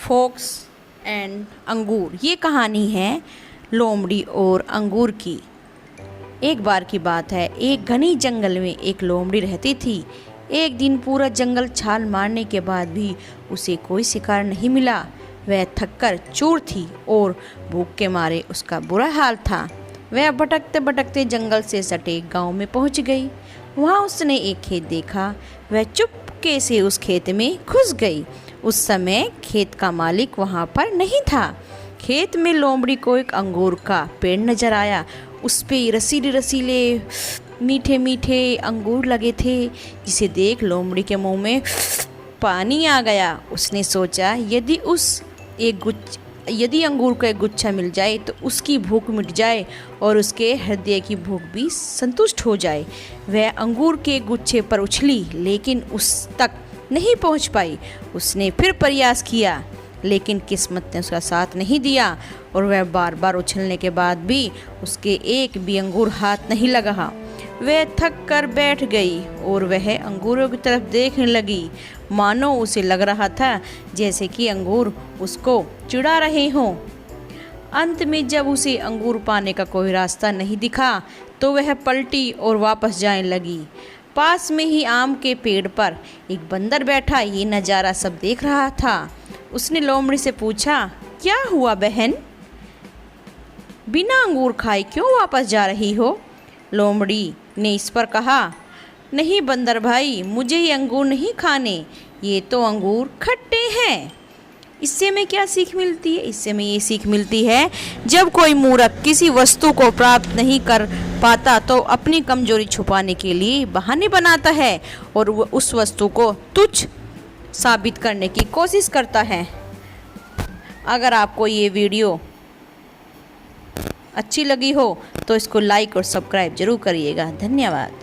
Focus and अंगूर। ये कहानी है लोमड़ी और अंगूर की। एक बार की बात है, एक घनी जंगल में एक लोमड़ी रहती थी। एक दिन पूरा जंगल छाल मारने के बाद भी उसे कोई शिकार नहीं मिला। वह थककर चूर थी और भूख के मारे उसका बुरा हाल था। वह भटकते भटकते जंगल से सटे गांव में पहुंच गई। वहां उसने एक खेत देखा। वह चुपके से उस खेत में घुस गई। उस समय खेत का मालिक वहां पर नहीं था। खेत में लोमड़ी को एक अंगूर का पेड़ नजर आया। उस पे रसीले रसीले मीठे मीठे अंगूर लगे थे, जिसे देख लोमड़ी के मुंह में पानी आ गया। उसने सोचा यदि अंगूर का एक गुच्छा मिल जाए तो उसकी भूख मिट जाए और उसके हृदय की भूख भी संतुष्ट हो जाए। वह अंगूर के गुच्छे पर उछली, लेकिन उस तक नहीं पहुंच पाई। उसने फिर प्रयास किया, लेकिन किस्मत ने उसका साथ नहीं दिया और वह बार बार उछलने के बाद भी उसके एक भी अंगूर हाथ नहीं लगा। वह थक कर बैठ गई और वह अंगूरों की तरफ देखने लगी, मानो उसे लग रहा था जैसे कि अंगूर उसको चिढ़ा रहे हों। अंत में जब उसे अंगूर पाने का कोई रास्ता नहीं दिखा तो वह पलटी और वापस जाने लगी। पास में ही आम के पेड़ पर एक बंदर बैठा ये नज़ारा सब देख रहा था। उसने लोमड़ी से पूछा, क्या हुआ बहन, बिना अंगूर खाए क्यों वापस जा रही हो? लोमड़ी ने इस पर कहा, नहीं बंदर भाई, मुझे ये अंगूर नहीं खाने, ये तो अंगूर खट्टे हैं। इससे हमें क्या सीख मिलती है? इससे हमें ये सीख मिलती है, जब कोई मूर्ख किसी वस्तु को प्राप्त नहीं कर पाता तो अपनी कमजोरी छुपाने के लिए बहाने बनाता है और वो उस वस्तु को तुच्छ साबित करने की कोशिश करता है। अगर आपको ये वीडियो अच्छी लगी हो तो इसको लाइक और सब्सक्राइब जरूर करिएगा। धन्यवाद।